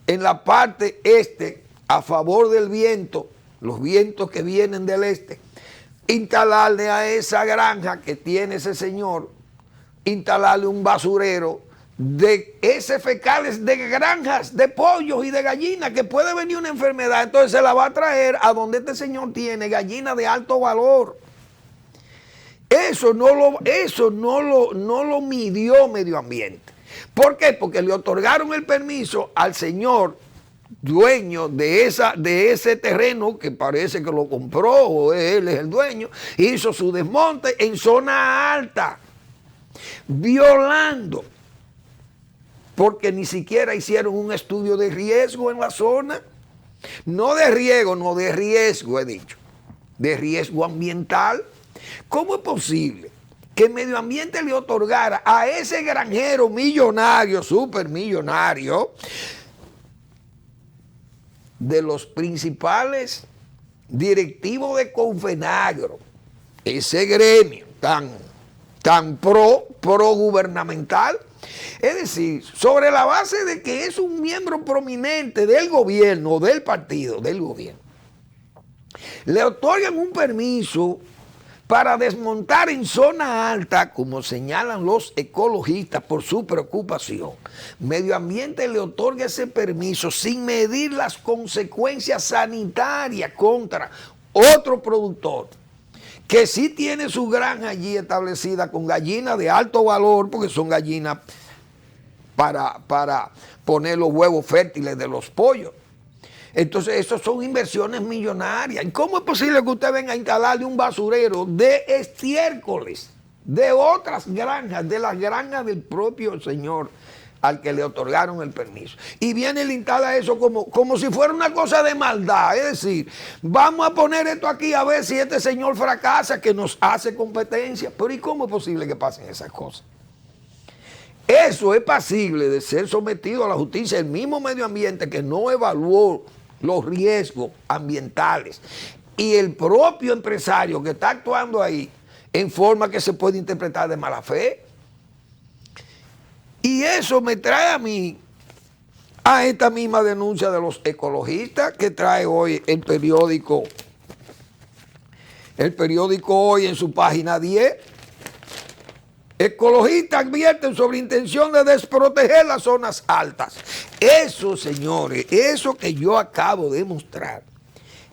en la parte este a favor del viento, los vientos que vienen del este, instalarle a esa granja que tiene ese señor, instalarle un basurero de heces fecales de granjas, de pollos y de gallinas, que puede venir una enfermedad, entonces se la va a traer a donde este señor tiene gallinas de alto valor. Eso no lo midió Medio Ambiente. ¿Por qué? Porque le otorgaron el permiso al señor dueño de ese terreno, que parece que lo compró o él es el dueño, hizo su desmonte en zona alta, violando, porque ni siquiera hicieron un estudio de riesgo en la zona. No de riego, no de riesgo, he dicho, de riesgo ambiental. ¿Cómo es posible que Medio Ambiente le otorgara a ese granjero millonario, supermillonario, de los principales directivos de Confenagro, ese gremio tan pro gubernamental? Es decir, sobre la base de que es un miembro prominente del gobierno, del partido, del gobierno, le otorgan un permiso para desmontar en zona alta, como señalan los ecologistas por su preocupación. Medio Ambiente le otorga ese permiso sin medir las consecuencias sanitarias contra otro productor que sí tiene su granja allí establecida con gallinas de alto valor, porque son gallinas para poner los huevos fértiles de los pollos. Entonces, eso son inversiones millonarias. ¿Y cómo es posible que usted venga a instalarle un basurero de estiércoles de otras granjas, de las granjas del propio señor al que le otorgaron el permiso? Y viene y le instala eso como si fuera una cosa de maldad. Es decir, vamos a poner esto aquí a ver si este señor fracasa, que nos hace competencia. Pero ¿y cómo es posible que pasen esas cosas? Eso es pasible de ser sometido a la justicia. El mismo Medio Ambiente que no evaluó los riesgos ambientales y el propio empresario que está actuando ahí en forma que se puede interpretar de mala fe. Y eso me trae a mí a esta misma denuncia de los ecologistas que trae hoy el periódico Hoy en su página 10. Ecologistas advierten sobre intención de desproteger las zonas altas. Eso, señores, eso que yo acabo de mostrar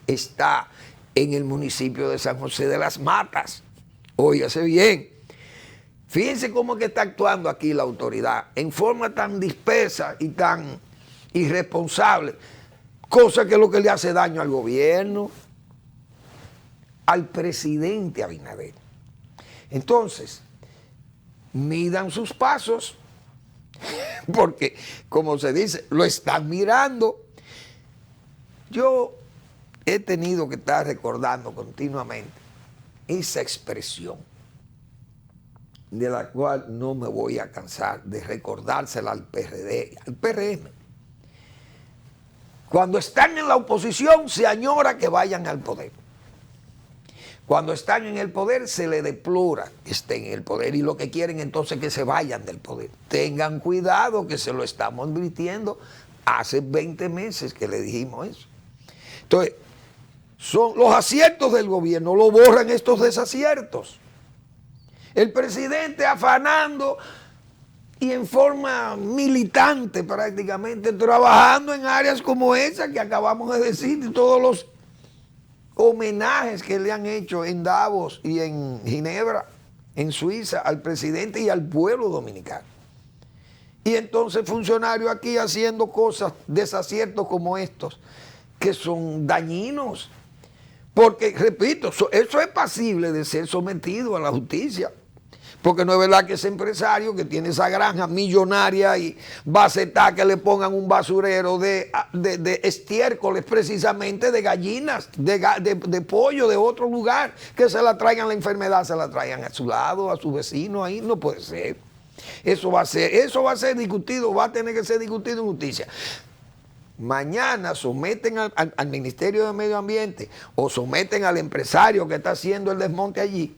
está en el municipio de San José de las Matas. Óigase bien. Fíjense cómo que está actuando aquí la autoridad en forma tan dispersa y tan irresponsable, cosa que es lo que le hace daño al gobierno, al presidente Abinader. Entonces, midan sus pasos, porque, como se dice, lo están mirando. Yo he tenido que estar recordando continuamente esa expresión, de la cual no me voy a cansar de recordársela al PRD, al PRM. Cuando están en la oposición se añora que vayan al poder. Cuando están en el poder se le deplora que estén en el poder y lo que quieren entonces que se vayan del poder. Tengan cuidado, que se lo estamos advirtiendo hace 20 meses que le dijimos eso. Entonces, son los aciertos del gobierno, lo borran estos desaciertos. El presidente afanando y en forma militante prácticamente, trabajando en áreas como esa que acabamos de decir, y todos los homenajes que le han hecho en Davos y en Ginebra, en Suiza, al presidente y al pueblo dominicano. Y entonces funcionarios aquí haciendo cosas, desaciertos como estos, que son dañinos. Porque, repito, eso es pasible de ser sometido a la justicia. Porque no es verdad que ese empresario que tiene esa granja millonaria y va a aceptar que le pongan un basurero de estiércoles, precisamente de gallinas, de pollo de otro lugar, que se la traigan la enfermedad, se la traigan a su lado, a su vecino, ahí no puede ser. Eso va a ser discutido, va a tener que ser discutido en justicia. Mañana someten al Ministerio de Medio Ambiente o someten al empresario que está haciendo el desmonte allí,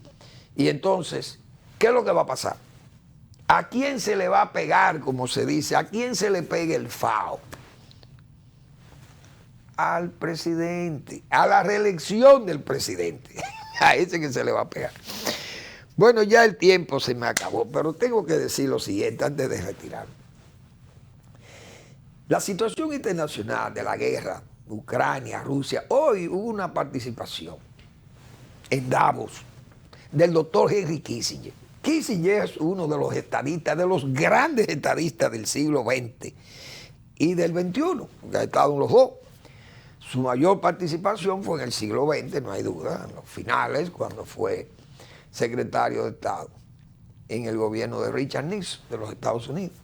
y entonces, ¿qué es lo que va a pasar? ¿A quién se le va a pegar, como se dice? ¿A quién se le pega el FAO? Al presidente, a la reelección del presidente. A ese que se le va a pegar. Bueno, ya el tiempo se me acabó, pero tengo que decir lo siguiente antes de retirarme. La situación internacional de la guerra, Ucrania, Rusia, hoy hubo una participación en Davos del doctor Henry Kissinger. Kissinger es uno de los estadistas, de los grandes estadistas del siglo XX y del XXI, porque ha estado en los dos. Su mayor participación fue en el siglo XX, no hay duda, en los finales, cuando fue secretario de Estado en el gobierno de Richard Nixon de los Estados Unidos.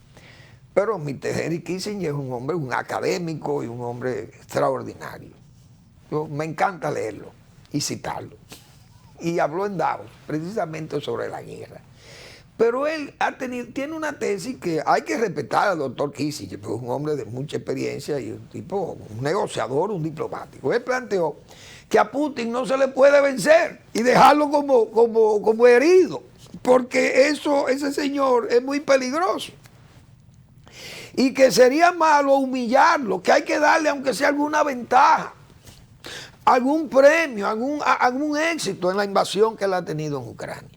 Pero Mr. Henry Kissinger es un hombre, un académico y un hombre extraordinario. Me encanta leerlo y citarlo. Y habló en Davos precisamente sobre la guerra. Pero él tiene una tesis que hay que respetar al doctor Kissinger, porque es un hombre de mucha experiencia y un negociador, un diplomático. Él planteó que a Putin no se le puede vencer y dejarlo como herido, porque ese señor es muy peligroso. Y que sería malo humillarlo, que hay que darle aunque sea alguna ventaja. algún premio, algún éxito en la invasión que él ha tenido en Ucrania.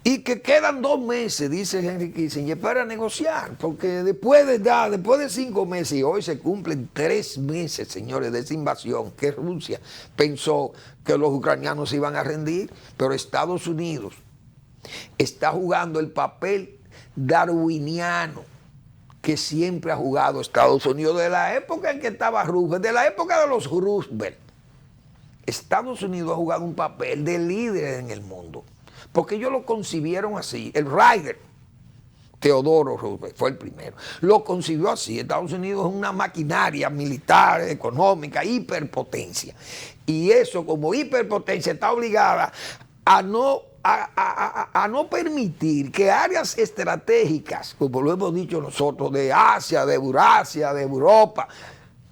Y que quedan 2 meses, dice Henry Kissinger, para negociar, porque después de 5 meses, y hoy se cumplen 3 meses, señores, de esa invasión, que Rusia pensó que los ucranianos se iban a rendir, pero Estados Unidos está jugando el papel darwiniano que siempre ha jugado Estados Unidos, de la época en que estaba Roosevelt, de la época de los Roosevelt. Estados Unidos ha jugado un papel de líder en el mundo, porque ellos lo concibieron así. El Ryder, Teodoro Roosevelt, fue el primero, lo concibió así. Estados Unidos es una maquinaria militar, económica, hiperpotencia. Y eso, como hiperpotencia, está obligada a no permitir que áreas estratégicas, como lo hemos dicho nosotros, de Asia, de Eurasia, de Europa,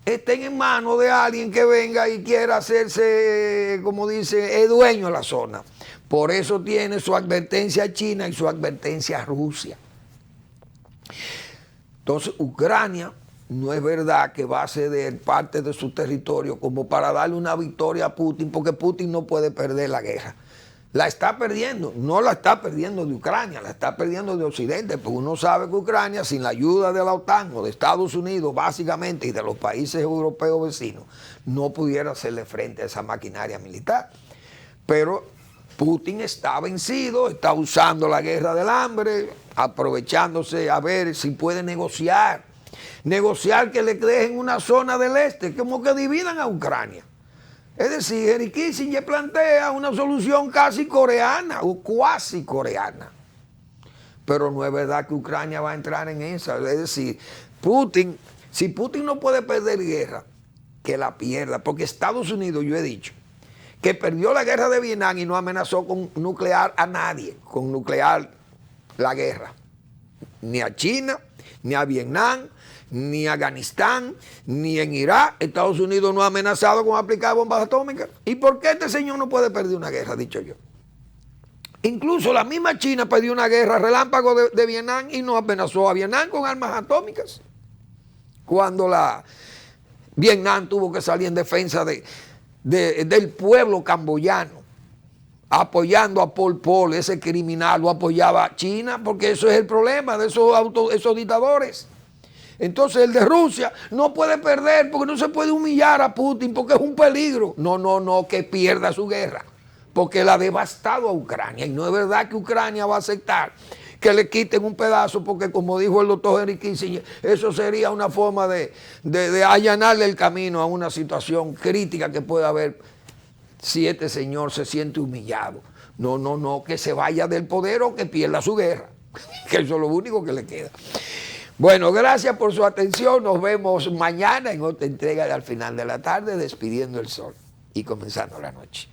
estén en manos de alguien que venga y quiera hacerse, como dice, dueño de la zona. Por eso tiene su advertencia a China y su advertencia a Rusia. Entonces, Ucrania no es verdad que va a ceder parte de su territorio como para darle una victoria a Putin, porque Putin no puede perder la guerra. La está perdiendo, no la está perdiendo de Ucrania, la está perdiendo de Occidente, porque uno sabe que Ucrania, sin la ayuda de la OTAN o de Estados Unidos, básicamente, y de los países europeos vecinos, no pudiera hacerle frente a esa maquinaria militar. Pero Putin está vencido, está usando la guerra del hambre, aprovechándose a ver si puede negociar que le dejen una zona del este, como que dividan a Ucrania. Es decir, Henry Kissinger plantea una solución casi coreana o cuasi coreana. Pero no es verdad que Ucrania va a entrar en esa. Es decir, si Putin no puede perder guerra, que la pierda. Porque Estados Unidos, yo he dicho, que perdió la guerra de Vietnam y no amenazó con nuclear a nadie, con nuclear la guerra. Ni a China, ni a Vietnam, ni a Afganistán, ni en Irak. Estados Unidos no ha amenazado con aplicar bombas atómicas. ¿Y por qué este señor no puede perder una guerra, dicho yo? Incluso la misma China perdió una guerra relámpago de Vietnam y no amenazó a Vietnam con armas atómicas. Cuando Vietnam tuvo que salir en defensa del pueblo camboyano, apoyando a Pol Pot, ese criminal, lo apoyaba a China, porque eso es el problema de esos dictadores. Entonces el de Rusia no puede perder porque no se puede humillar a Putin porque es un peligro. No, que pierda su guerra, porque él ha devastado a Ucrania. Y no es verdad que Ucrania va a aceptar que le quiten un pedazo, porque como dijo el doctor Henry Kissinger, eso sería una forma de allanarle el camino a una situación crítica que pueda haber si este señor se siente humillado. No, que se vaya del poder o que pierda su guerra, que eso es lo único que le queda. Bueno, gracias por su atención. Nos vemos mañana en otra entrega de Al Final de la Tarde, despidiendo el sol y comenzando la noche.